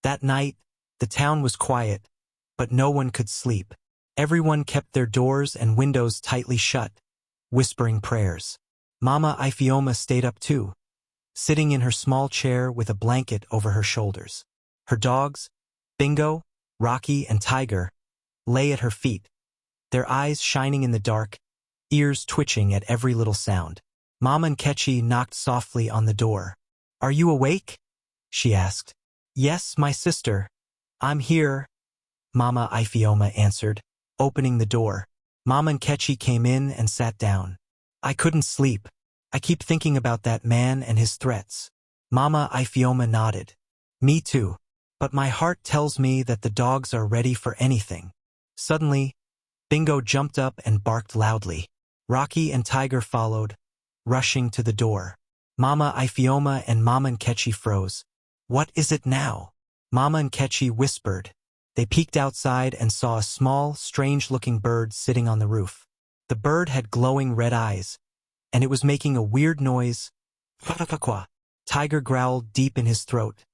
That night, the town was quiet, but no one could sleep. Everyone kept their doors and windows tightly shut, whispering prayers. Mama Ifioma stayed up too, sitting in her small chair with a blanket over her shoulders. Her dogs, Bingo, Rocky, and Tiger, lay at her feet, their eyes shining in the dark, ears twitching at every little sound. Mama Nkechi knocked softly on the door. "Are you awake?" she asked. "Yes, my sister. I'm here," Mama Ifioma answered, opening the door. Mama Nkechi came in and sat down. "I couldn't sleep. I keep thinking about that man and his threats." Mama Ifioma nodded. "Me too. But my heart tells me that the dogs are ready for anything." Suddenly, Bingo jumped up and barked loudly. Rocky and Tiger followed, rushing to the door. Mama Ifioma and Mama Nkechi froze. "What is it now?" Mama Nkechi whispered. They peeked outside and saw a small, strange-looking bird sitting on the roof. The bird had glowing red eyes, and it was making a weird noise. "Quack-quack-quack." Tiger growled deep in his throat,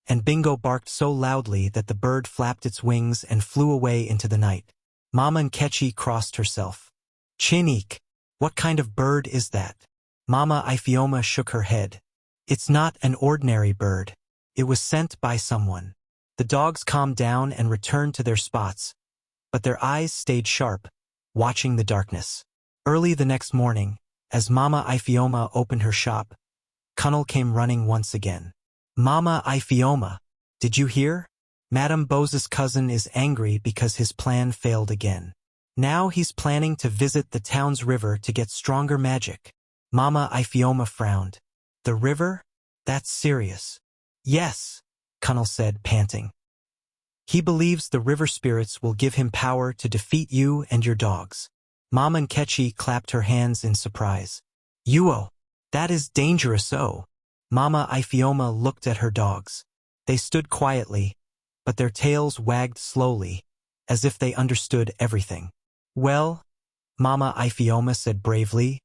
and Bingo barked so loudly that the bird flapped its wings and flew away into the night. Mama Nkechi crossed herself. "Chinik, what kind of bird is that?" Mama Ifioma shook her head. "It's not an ordinary bird. It was sent by someone." The dogs calmed down and returned to their spots, but their eyes stayed sharp, watching the darkness. Early the next morning, as Mama Ifioma opened her shop, Kunnel came running once again. "Mama Ifioma, did you hear? Madame Bose's cousin is angry because his plan failed again. Now he's planning to visit the town's river to get stronger magic." Mama Ifioma frowned. "The river? That's serious." "Yes," Kunnel said, panting. "He believes the river spirits will give him power to defeat you and your dogs." Mama Nkechi clapped her hands in surprise. "Yuo, that is dangerous." Mama Ifioma looked at her dogs. They stood quietly, but their tails wagged slowly, as if they understood everything. "Well," Mama Ifioma said bravely,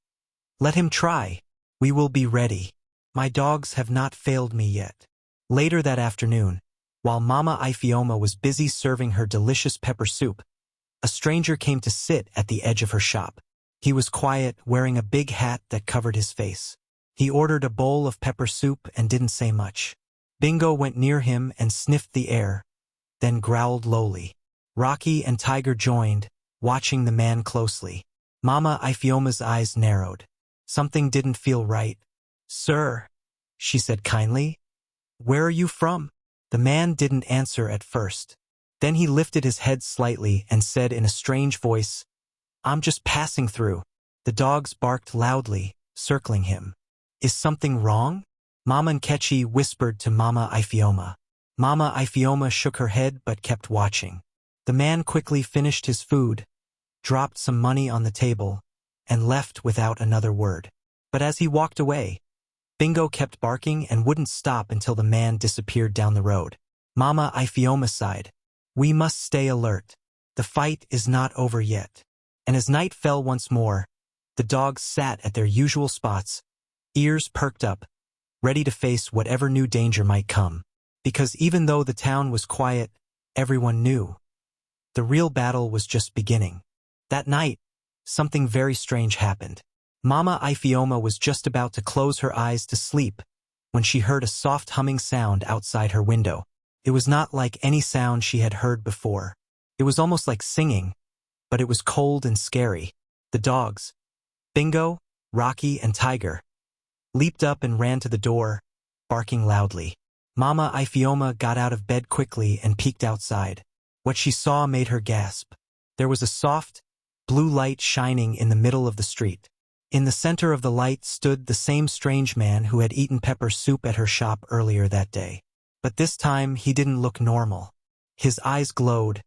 "let him try. We will be ready. My dogs have not failed me yet." Later that afternoon, while Mama Ifioma was busy serving her delicious pepper soup, a stranger came to sit at the edge of her shop. He was quiet, wearing a big hat that covered his face. He ordered a bowl of pepper soup and didn't say much. Bingo went near him and sniffed the air, then growled lowly. Rocky and Tiger joined, watching the man closely. Mama Ifioma's eyes narrowed. Something didn't feel right. "Sir," she said kindly, "where are you from?" The man didn't answer at first. Then he lifted his head slightly and said in a strange voice, "I'm just passing through." The dogs barked loudly, circling him. "Is something wrong?" Mama Nkechi whispered to Mama Ifioma. Mama Ifioma shook her head but kept watching. The man quickly finished his food, dropped some money on the table, and left without another word. But as he walked away, Bingo kept barking and wouldn't stop until the man disappeared down the road. Mama Ifioma sighed. "We must stay alert. The fight is not over yet." And as night fell once more, the dogs sat at their usual spots, ears perked up, ready to face whatever new danger might come. Because even though the town was quiet, everyone knew the real battle was just beginning. That night, something very strange happened. Mama Ifioma was just about to close her eyes to sleep when she heard a soft humming sound outside her window. It was not like any sound she had heard before. It was almost like singing, but it was cold and scary. The dogs, Bingo, Rocky, and Tiger, leaped up and ran to the door, barking loudly. Mama Ifioma got out of bed quickly and peeked outside. What she saw made her gasp. There was a soft, blue light shining in the middle of the street. In the center of the light stood the same strange man who had eaten pepper soup at her shop earlier that day. But this time he didn't look normal. His eyes glowed,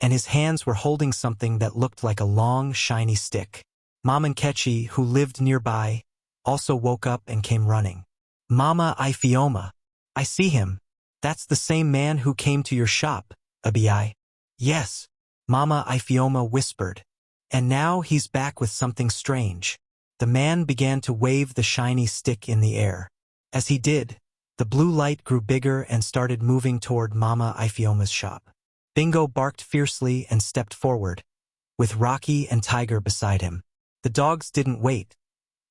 and his hands were holding something that looked like a long, shiny stick. Mama Nkechi, who lived nearby, also woke up and came running. "Mama Ifioma, I see him. That's the same man who came to your shop, Abi." "Yes," Mama Ifioma whispered. "And now he's back with something strange." The man began to wave the shiny stick in the air. As he did, The blue light grew bigger and started moving toward Mama Ifeoma's shop. Bingo barked fiercely and stepped forward, with Rocky and Tiger beside him. The dogs didn't wait.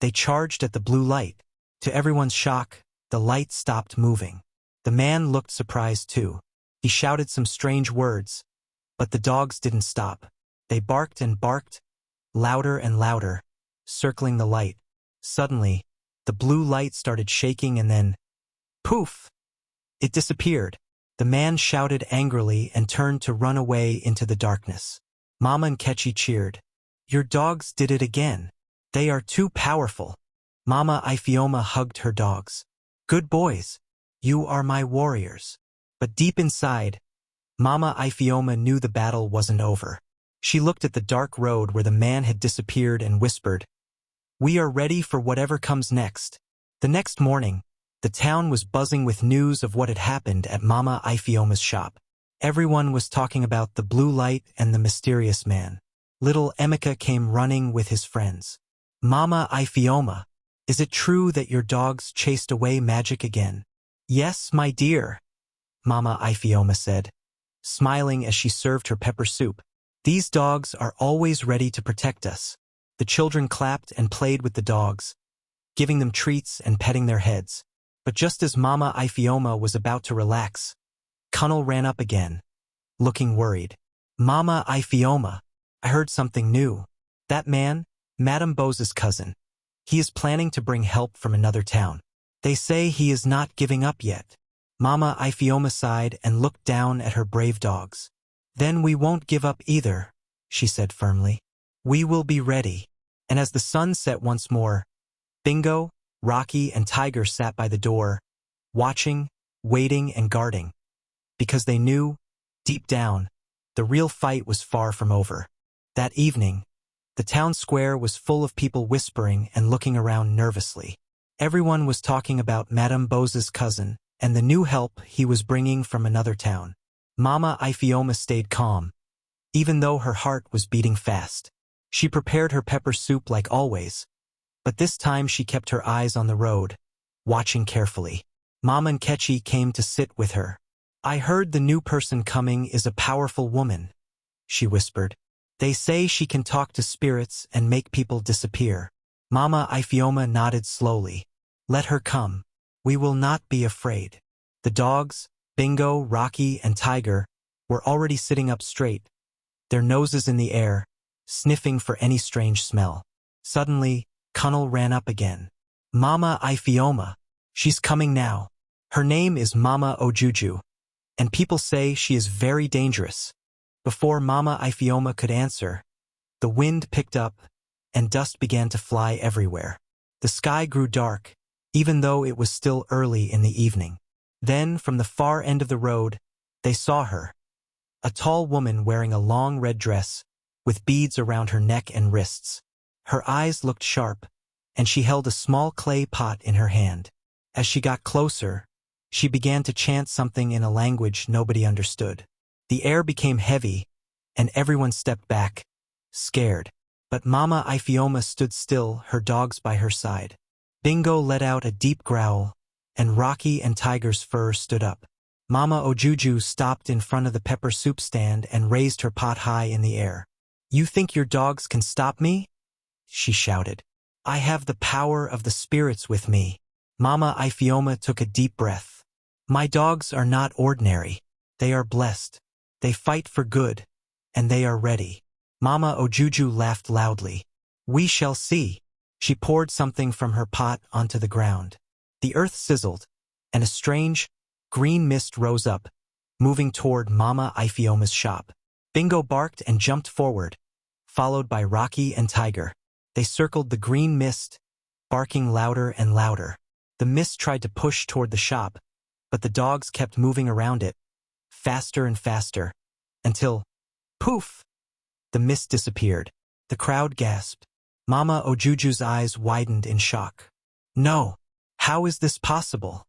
They charged at the blue light. To everyone's shock, the light stopped moving. The man looked surprised too. He shouted some strange words, but the dogs didn't stop. They barked and barked, louder and louder, circling the light. Suddenly, the blue light started shaking and then, poof! It disappeared. The man shouted angrily and turned to run away into the darkness. Mama and Nkechi cheered. Your dogs did it again. They are too powerful. Mama Ifeoma hugged her dogs. Good boys. You are my warriors. But deep inside, Mama Ifeoma knew the battle wasn't over. She looked at the dark road where the man had disappeared and whispered, We are ready for whatever comes next. The next morning, the town was buzzing with news of what had happened at Mama Ifeoma's shop. Everyone was talking about the blue light and the mysterious man. Little Emeka came running with his friends. Mama Ifeoma, is it true that your dogs chased away magic again? Yes, my dear, Mama Ifeoma said, smiling as she served her pepper soup. These dogs are always ready to protect us. The children clapped and played with the dogs, giving them treats and petting their heads. But just as Mama Ifeoma was about to relax, Cunnel ran up again, looking worried. Mama Ifeoma, I heard something new. That man, Madame Bose's cousin. He is planning to bring help from another town. They say he is not giving up yet. Mama Ifeoma sighed and looked down at her brave dogs. Then we won't give up either, she said firmly. We will be ready. And as the sun set once more, Bingo, Rocky, and Tiger sat by the door, watching, waiting, and guarding. Because they knew, deep down, the real fight was far from over. That evening, the town square was full of people whispering and looking around nervously. Everyone was talking about Madame Bose's cousin and the new help he was bringing from another town. Mama Ifeoma stayed calm, even though her heart was beating fast. She prepared her pepper soup like always, but this time she kept her eyes on the road, watching carefully. Mama Nkechi came to sit with her. I heard the new person coming is a powerful woman, she whispered. They say she can talk to spirits and make people disappear. Mama Ifeoma nodded slowly. Let her come. We will not be afraid. The dogs, Bingo, Rocky, and Tiger, were already sitting up straight, their noses in the air, sniffing for any strange smell. Suddenly, Cunnel ran up again. Mama Ifeoma, she's coming now. Her name is Mama Ojuju, and people say she is very dangerous. Before Mama Ifeoma could answer, the wind picked up, and dust began to fly everywhere. The sky grew dark, even though it was still early in the evening. Then, from the far end of the road, they saw her. A tall woman wearing a long red dress, with beads around her neck and wrists. Her eyes looked sharp, and she held a small clay pot in her hand. As she got closer, she began to chant something in a language nobody understood. The air became heavy, and everyone stepped back, scared. But Mama Ifeoma stood still, her dogs by her side. Bingo let out a deep growl, and Rocky and Tiger's fur stood up. Mama Ojuju stopped in front of the pepper soup stand and raised her pot high in the air. You think your dogs can stop me? She shouted. I have the power of the spirits with me. Mama Ifeoma took a deep breath. My dogs are not ordinary. They are blessed. They fight for good, and they are ready. Mama Ojuju laughed loudly. We shall see. She poured something from her pot onto the ground. The earth sizzled, and a strange, green mist rose up, moving toward Mama Ifeoma's shop. Bingo barked and jumped forward, followed by Rocky and Tiger. They circled the green mist, barking louder and louder. The mist tried to push toward the shop, but the dogs kept moving around it, faster and faster, until, poof! The mist disappeared. The crowd gasped. Mama Ojuju's eyes widened in shock. No! How is this possible?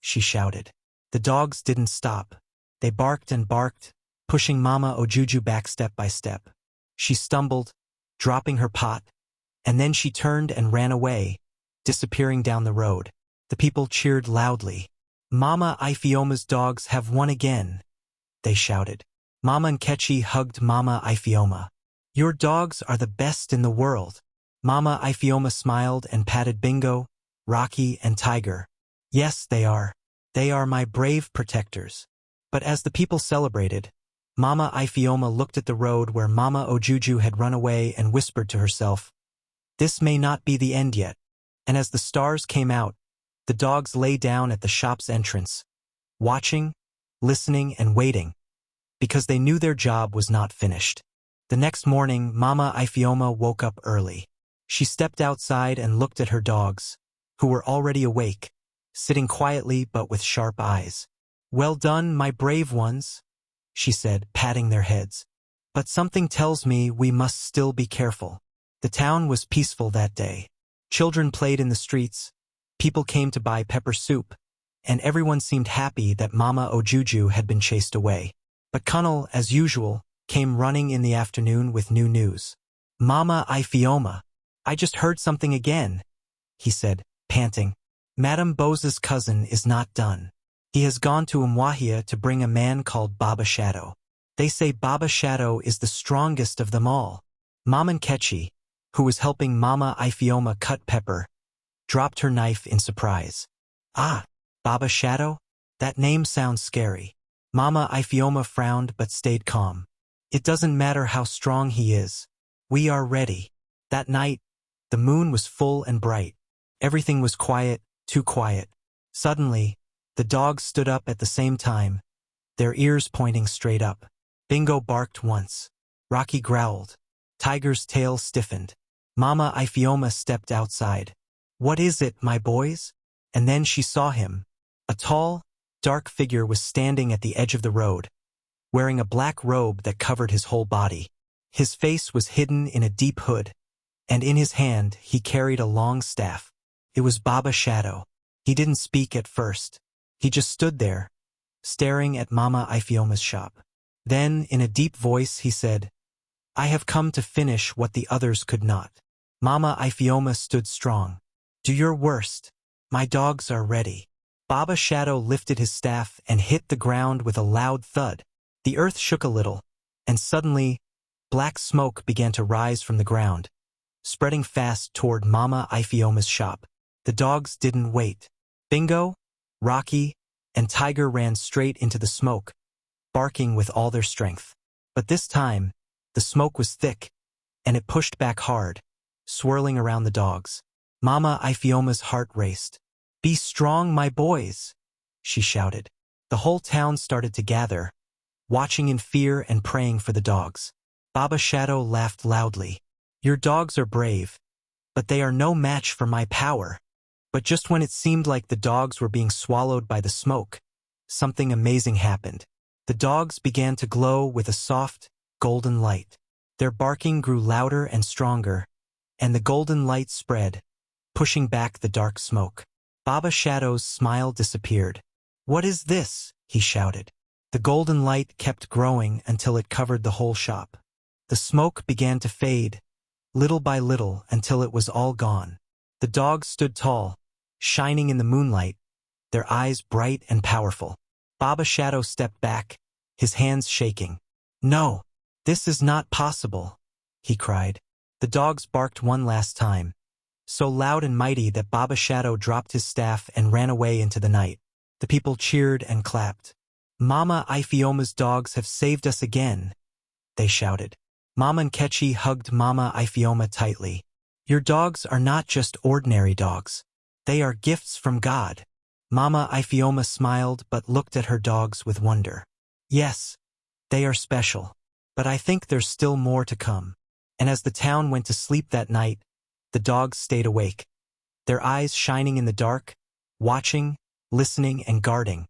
She shouted. The dogs didn't stop. They barked and barked, pushing Mama Ojuju back step by step. She stumbled, dropping her pot, and then she turned and ran away, disappearing down the road. The people cheered loudly. Mama Ifeoma's dogs have won again, they shouted. Mama Nkechi hugged Mama Ifeoma. Your dogs are the best in the world. Mama Ifeoma smiled and patted Bingo, Rocky, and Tiger. Yes, they are. They are my brave protectors. But as the people celebrated, Mama Ifeoma looked at the road where Mama Ojuju had run away and whispered to herself, "This may not be the end yet." And as the stars came out, the dogs lay down at the shop's entrance, watching, listening, and waiting, because they knew their job was not finished. The next morning, Mama Ifeoma woke up early. She stepped outside and looked at her dogs, who were already awake, sitting quietly but with sharp eyes. "Well done, my brave ones," she said, patting their heads. "But something tells me we must still be careful." The town was peaceful that day. Children played in the streets, people came to buy pepper soup, and everyone seemed happy that Mama Ojuju had been chased away. But Kunal, as usual, came running in the afternoon with new news. "Mama Ifeoma, I just heard something again," he said, panting. "Madame Bose's cousin is not done. He has gone to Umwahia to bring a man called Baba Shadow. They say Baba Shadow is the strongest of them all." Mama Nkechi, who was helping Mama Ifeoma cut pepper, dropped her knife in surprise. "Ah, Baba Shadow? That name sounds scary." Mama Ifeoma frowned but stayed calm. "It doesn't matter how strong he is. We are ready." That night, the moon was full and bright. Everything was quiet, too quiet. Suddenly, the dogs stood up at the same time, their ears pointing straight up. Bingo barked once. Rocky growled. Tiger's tail stiffened. Mama Ifeoma stepped outside. "What is it, my boys?" And then she saw him. A tall, dark figure was standing at the edge of the road, wearing a black robe that covered his whole body. His face was hidden in a deep hood, and in his hand he carried a long staff. It was Baba Shadow. He didn't speak at first. He just stood there, staring at Mama Ifeoma's shop. Then, in a deep voice, he said, "I have come to finish what the others could not." Mama Ifeoma stood strong. "Do your worst. My dogs are ready." Baba Shadow lifted his staff and hit the ground with a loud thud. The earth shook a little, and suddenly, black smoke began to rise from the ground, spreading fast toward Mama Ifeoma's shop. The dogs didn't wait. Bingo, Rocky, and Tiger ran straight into the smoke, barking with all their strength. But this time, the smoke was thick, and it pushed back hard, swirling around the dogs. Mama Ifeoma's heart raced. "Be strong, my boys," she shouted. The whole town started to gather, watching in fear and praying for the dogs. Baba Shadow laughed loudly. "Your dogs are brave, but they are no match for my power." But just when it seemed like the dogs were being swallowed by the smoke, something amazing happened. The dogs began to glow with a soft, golden light. Their barking grew louder and stronger, and the golden light spread, pushing back the dark smoke. Baba Shadow's smile disappeared. "What is this?" he shouted. The golden light kept growing until it covered the whole shop. The smoke began to fade, little by little, until it was all gone. The dogs stood tall, shining in the moonlight, their eyes bright and powerful. Baba Shadow stepped back, his hands shaking. "No, this is not possible," he cried. The dogs barked one last time, so loud and mighty that Baba Shadow dropped his staff and ran away into the night. The people cheered and clapped. "Mama Ifeoma's dogs have saved us again," they shouted. Mama Nkechi hugged Mama Ifeoma tightly. "Your dogs are not just ordinary dogs. They are gifts from God." Mama Ifeoma smiled but looked at her dogs with wonder. "Yes, they are special, but I think there's still more to come." And as the town went to sleep that night, the dogs stayed awake, their eyes shining in the dark, watching, listening, and guarding,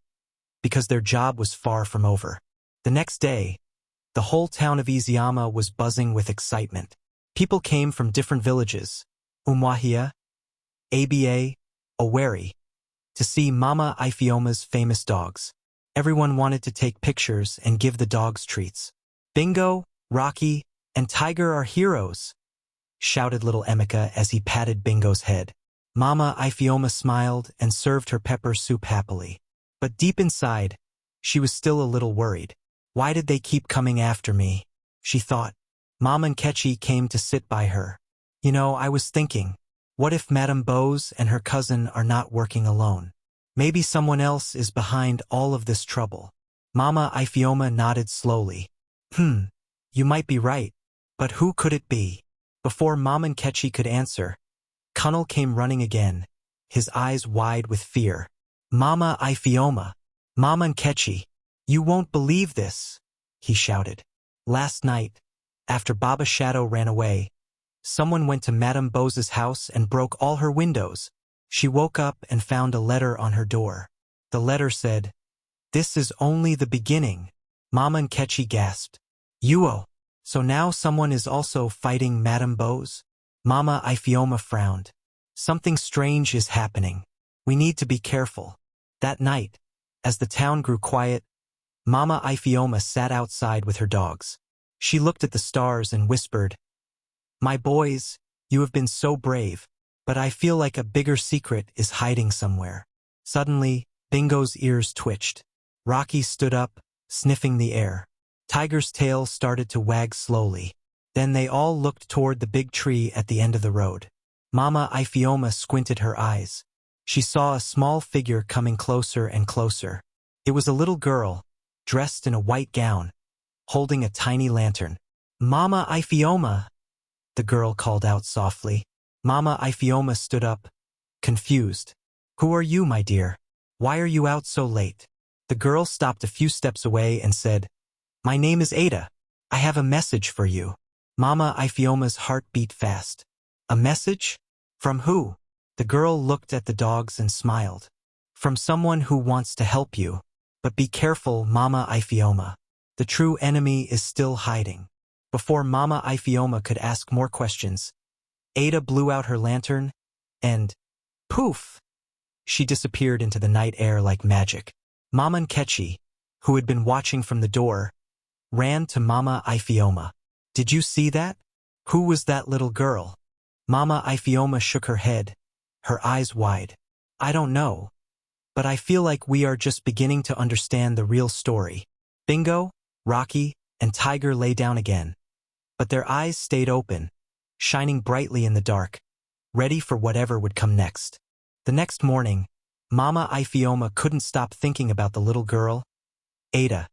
because their job was far from over. The next day, the whole town of Iziama was buzzing with excitement. People came from different villages, Umwahia, Aba, Oweri, to see Mama Ifeoma's famous dogs. Everyone wanted to take pictures and give the dogs treats. "Bingo, Rocky, and Tiger are heroes," shouted little Emeka as he patted Bingo's head. Mama Ifeoma smiled and served her pepper soup happily. But deep inside, she was still a little worried. Why did they keep coming after me? She thought. Mama Nkechi came to sit by her. You know, I was thinking, what if Madame Bose and her cousin are not working alone? Maybe someone else is behind all of this trouble. Mama Ifioma nodded slowly. You might be right. But who could it be? Before Mama Nkechi could answer, Kunal came running again, his eyes wide with fear. Mama Ifioma, Mama Nkechi, you won't believe this, he shouted. Last night, after Baba Shadow ran away, someone went to Madame Bose's house and broke all her windows. She woke up and found a letter on her door. The letter said, "This is only the beginning." Mama Nkechi gasped. Uo, so now someone is also fighting Madame Bose? Mama Ifioma frowned. Something strange is happening. We need to be careful. That night, as the town grew quiet, Mama Ifioma sat outside with her dogs. She looked at the stars and whispered, "My boys, you have been so brave, but I feel like a bigger secret is hiding somewhere." Suddenly, Bingo's ears twitched. Rocky stood up, sniffing the air. Tiger's tail started to wag slowly. Then they all looked toward the big tree at the end of the road. Mama Ifioma squinted her eyes. She saw a small figure coming closer and closer. It was a little girl, dressed in a white gown, holding a tiny lantern. "Mama Ifioma," the girl called out softly. Mama Ifioma stood up, confused. "Who are you, my dear? Why are you out so late?" The girl stopped a few steps away and said, "My name is Ada. I have a message for you." Mama Ifioma's heart beat fast. "A message? From who?" The girl looked at the dogs and smiled. "From someone who wants to help you. But be careful, Mama Ifioma. The true enemy is still hiding." Before Mama Ifioma could ask more questions, Ada blew out her lantern, and poof! She disappeared into the night air like magic. Mama Nkechi, who had been watching from the door, ran to Mama Ifioma. "Did you see that? Who was that little girl?" Mama Ifioma shook her head, her eyes wide. "I don't know. But I feel like we are just beginning to understand the real story." Bingo, Rocky, and Tiger lay down again. But their eyes stayed open, shining brightly in the dark, ready for whatever would come next. The next morning, Mama Ifioma couldn't stop thinking about the little girl, Ada,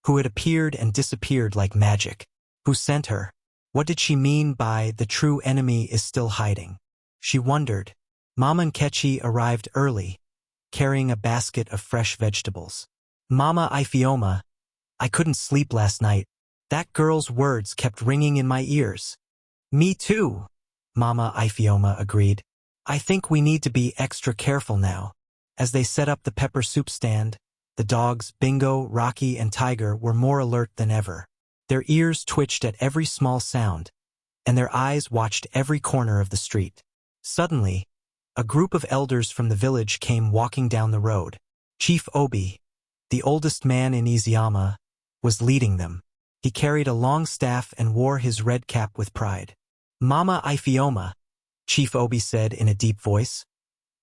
who had appeared and disappeared like magic. Who sent her? What did she mean by "the true enemy is still hiding"? She wondered. Mama Nkechi arrived early, carrying a basket of fresh vegetables. "Mama Ifioma, I couldn't sleep last night. That girl's words kept ringing in my ears." "Me too," Mama Ifioma agreed. "I think we need to be extra careful now." As they set up the pepper soup stand, the dogs, Bingo, Rocky, and Tiger, were more alert than ever. Their ears twitched at every small sound, and their eyes watched every corner of the street. Suddenly, a group of elders from the village came walking down the road. Chief Obi, the oldest man in Izayama, was leading them. He carried a long staff and wore his red cap with pride. "Mama Ifioma," Chief Obi said in a deep voice,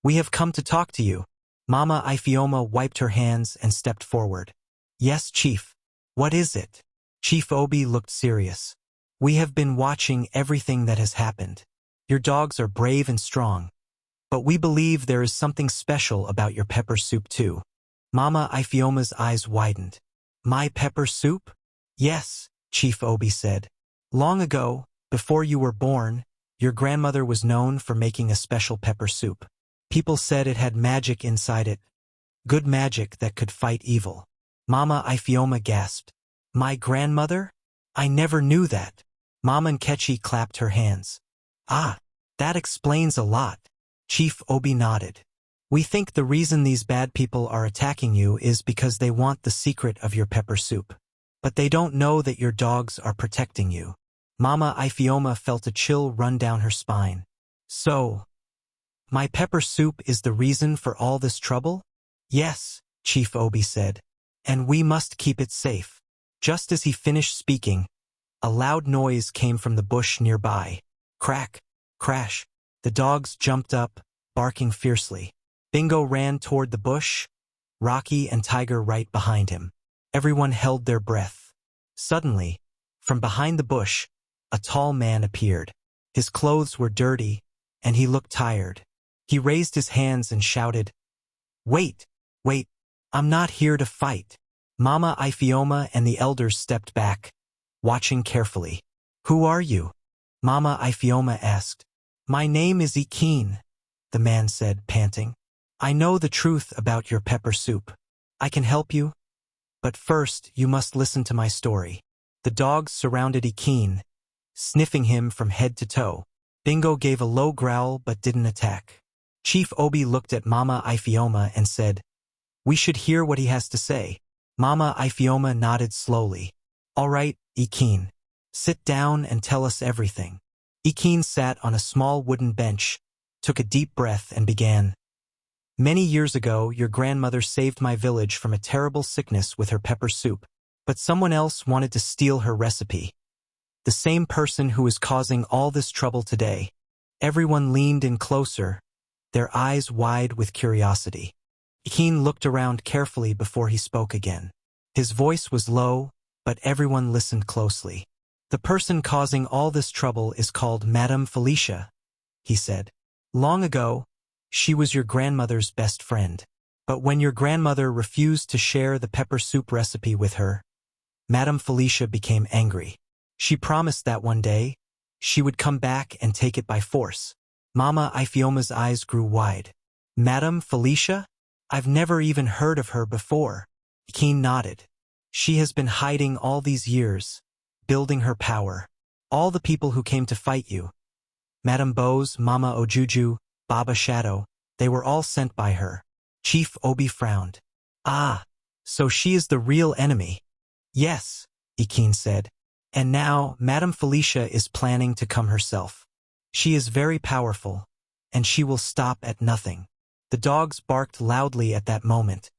"we have come to talk to you." Mama Ifioma wiped her hands and stepped forward. "Yes, Chief. What is it?" Chief Obi looked serious. "We have been watching everything that has happened. Your dogs are brave and strong, but we believe there is something special about your pepper soup too." Mama Ifioma's eyes widened. "My pepper soup?" "Yes," Chief Obi said. "Long ago, before you were born, your grandmother was known for making a special pepper soup. People said it had magic inside it, good magic that could fight evil." Mama Ifioma gasped. "My grandmother? I never knew that." Mama Nkechi clapped her hands. "Ah, that explains a lot." Chief Obi nodded. "We think the reason these bad people are attacking you is because they want the secret of your pepper soup. But they don't know that your dogs are protecting you." Mama Ifioma felt a chill run down her spine. "So, my pepper soup is the reason for all this trouble?" "Yes," Chief Obi said. "And we must keep it safe." Just as he finished speaking, a loud noise came from the bush nearby. Crack, crash. The dogs jumped up, barking fiercely. Bingo ran toward the bush. Rocky and Tiger right behind him. Everyone held their breath. Suddenly, from behind the bush, a tall man appeared. His clothes were dirty, and he looked tired. He raised his hands and shouted, "Wait, wait, I'm not here to fight." Mama Ifioma and the elders stepped back, watching carefully. "Who are you?" Mama Ifioma asked. "My name is Ikin," the man said, panting. "I know the truth about your pepper soup. I can help you, but first you must listen to my story." The dogs surrounded Ikin, sniffing him from head to toe. Bingo gave a low growl but didn't attack. Chief Obi looked at Mama Ifioma and said, "We should hear what he has to say." Mama Ifioma nodded slowly. "All right, Ikin. Sit down and tell us everything." Ikin sat on a small wooden bench, took a deep breath and began. "Many years ago, your grandmother saved my village from a terrible sickness with her pepper soup, but someone else wanted to steal her recipe. The same person who is causing all this trouble today." Everyone leaned in closer, their eyes wide with curiosity. Ikin looked around carefully before he spoke again. His voice was low, but everyone listened closely. "The person causing all this trouble is called Madame Felicia," he said. "Long ago, she was your grandmother's best friend. But when your grandmother refused to share the pepper soup recipe with her, Madame Felicia became angry. She promised that one day, she would come back and take it by force." Mama Ifioma's eyes grew wide. "Madame Felicia? I've never even heard of her before." Ikin nodded. "She has been hiding all these years, building her power. All the people who came to fight you, Madame Bose, Mama Ojuju, Baba Shadow, they were all sent by her." Chief Obi frowned. "Ah, so she is the real enemy." "Yes," Ikin said. "And now Madame Felicia is planning to come herself. She is very powerful, and she will stop at nothing." The dogs barked loudly at that moment,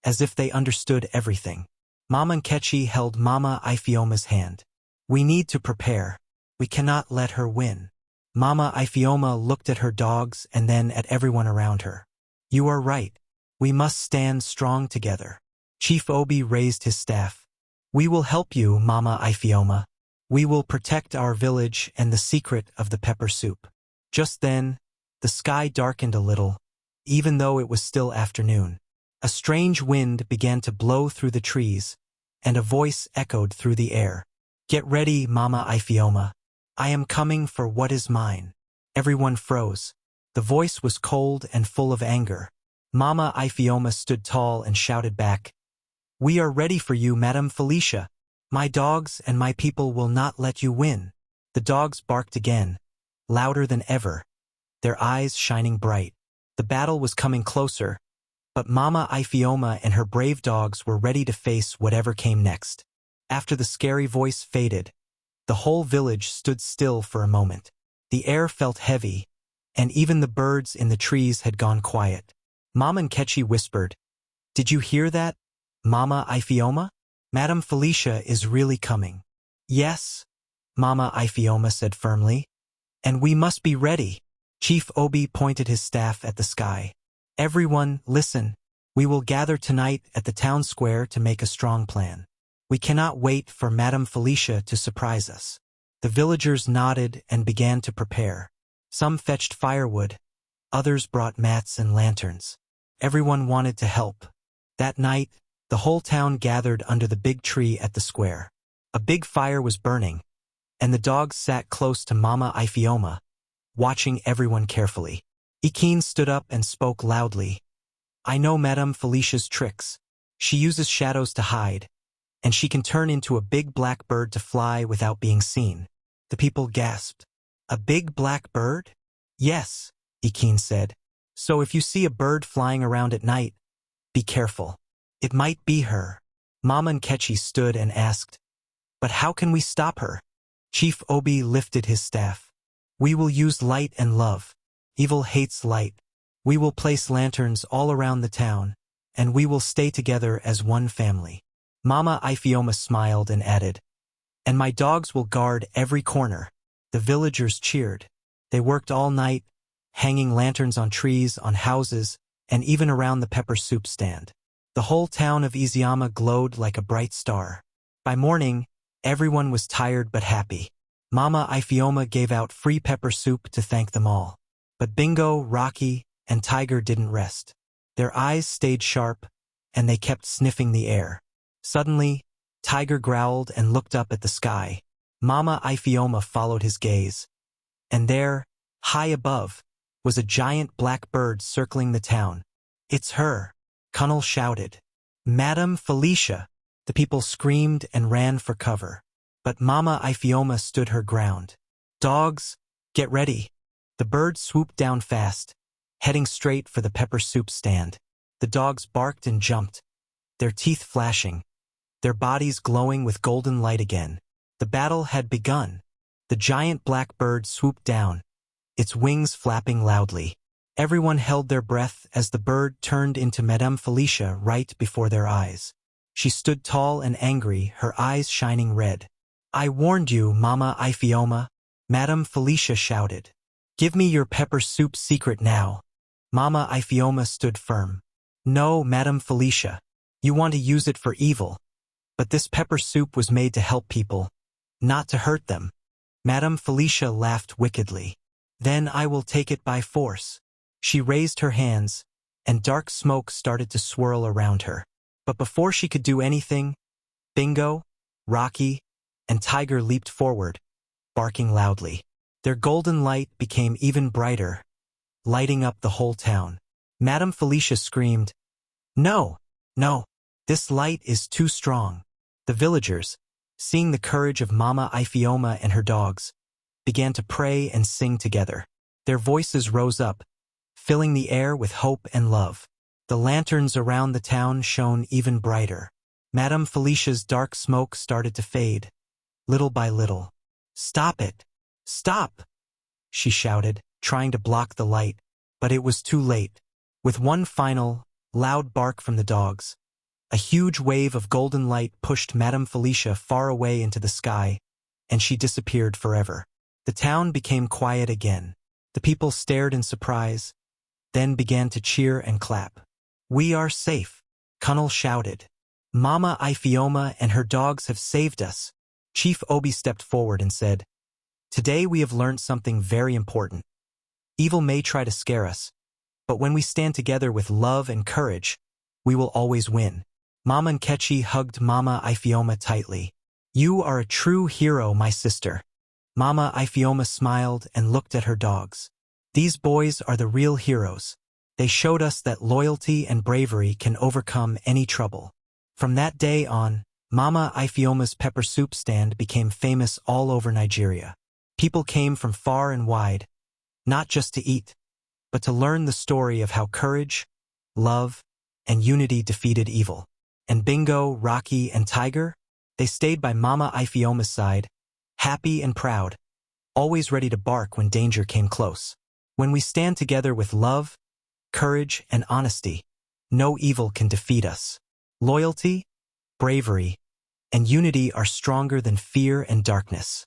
as if they understood everything. Mama Nkechi held Mama Ifioma's hand. "We need to prepare. We cannot let her win." Mama Ifioma looked at her dogs and then at everyone around her. "You are right. We must stand strong together." Chief Obi raised his staff. "We will help you, Mama Ifioma. We will protect our village and the secret of the pepper soup." Just then, the sky darkened a little, even though it was still afternoon. A strange wind began to blow through the trees, and a voice echoed through the air. "Get ready, Mama Ifioma. I am coming for what is mine." Everyone froze. The voice was cold and full of anger. Mama Ifioma stood tall and shouted back, "We are ready for you, Madame Felicia. My dogs and my people will not let you win." The dogs barked again, louder than ever, their eyes shining bright. The battle was coming closer, but Mama Ifioma and her brave dogs were ready to face whatever came next. After the scary voice faded, the whole village stood still for a moment. The air felt heavy, and even the birds in the trees had gone quiet. Mama Nkechi whispered, "Did you hear that, Mama Ifioma? Madame Felicia is really coming." "Yes," Mama Ifioma said firmly. "And we must be ready." Chief Obi pointed his staff at the sky. "Everyone, listen. We will gather tonight at the town square to make a strong plan. We cannot wait for Madame Felicia to surprise us." The villagers nodded and began to prepare. Some fetched firewood, others brought mats and lanterns. Everyone wanted to help. That night, the whole town gathered under the big tree at the square. A big fire was burning, and the dogs sat close to Mama Ifioma, watching everyone carefully. Ikin stood up and spoke loudly. "I know Madame Felicia's tricks. She uses shadows to hide, and she can turn into a big black bird to fly without being seen." The people gasped. "A big black bird?" "Yes," Ikin said. "So if you see a bird flying around at night, be careful. It might be her." Mama Nkechi stood and asked, "But how can we stop her?" Chief Obi lifted his staff. "We will use light and love. Evil hates light. We will place lanterns all around the town, and we will stay together as one family." Mama Ifioma smiled and added, "And my dogs will guard every corner." The villagers cheered. They worked all night, hanging lanterns on trees, on houses, and even around the pepper soup stand. The whole town of Iziama glowed like a bright star. By morning, everyone was tired but happy. Mama Ifioma gave out free pepper soup to thank them all. But Bingo, Rocky, and Tiger didn't rest. Their eyes stayed sharp, and they kept sniffing the air. Suddenly, Tiger growled and looked up at the sky. Mama Ifioma followed his gaze. And there, high above, was a giant black bird circling the town. "It's her!" Cunnel shouted. "Madam Felicia!" The people screamed and ran for cover. But Mama Ifioma stood her ground. "Dogs, get ready!" The bird swooped down fast, heading straight for the pepper soup stand. The dogs barked and jumped, their teeth flashing, their bodies glowing with golden light again. The battle had begun. The giant black bird swooped down, its wings flapping loudly. Everyone held their breath as the bird turned into Madame Felicia right before their eyes. She stood tall and angry, her eyes shining red. "I warned you, Mama Ifioma," Madame Felicia shouted. "Give me your pepper soup secret now." Mama Ifioma stood firm. "No, Madame Felicia. You want to use it for evil. But this pepper soup was made to help people, not to hurt them." Madame Felicia laughed wickedly. "Then I will take it by force." She raised her hands, and dark smoke started to swirl around her. But before she could do anything, Bingo, Rocky, and Tiger leaped forward, barking loudly. Their golden light became even brighter, lighting up the whole town. Madame Felicia screamed, "No, no, this light is too strong." The villagers, seeing the courage of Mama Ifioma and her dogs, began to pray and sing together. Their voices rose up, filling the air with hope and love. The lanterns around the town shone even brighter. Madame Felicia's dark smoke started to fade, little by little. "Stop it! Stop!" she shouted, trying to block the light, but it was too late. With one final, loud bark from the dogs, a huge wave of golden light pushed Madame Felicia far away into the sky, and she disappeared forever. The town became quiet again. The people stared in surprise, then began to cheer and clap. "We are safe," Cunnel shouted. "Mama Ifioma and her dogs have saved us." Chief Obi stepped forward and said, "Today we have learned something very important. Evil may try to scare us, but when we stand together with love and courage, we will always win." Mama Nkechi hugged Mama Ifioma tightly. "You are a true hero, my sister." Mama Ifioma smiled and looked at her dogs. "These boys are the real heroes. They showed us that loyalty and bravery can overcome any trouble." From that day on, Mama Ifioma's pepper soup stand became famous all over Nigeria. People came from far and wide, not just to eat, but to learn the story of how courage, love, and unity defeated evil. And Bingo, Rocky, and Tiger, they stayed by Mama Ifioma's side, happy and proud, always ready to bark when danger came close. When we stand together with love, courage, and honesty, no evil can defeat us. Loyalty, bravery, and unity are stronger than fear and darkness.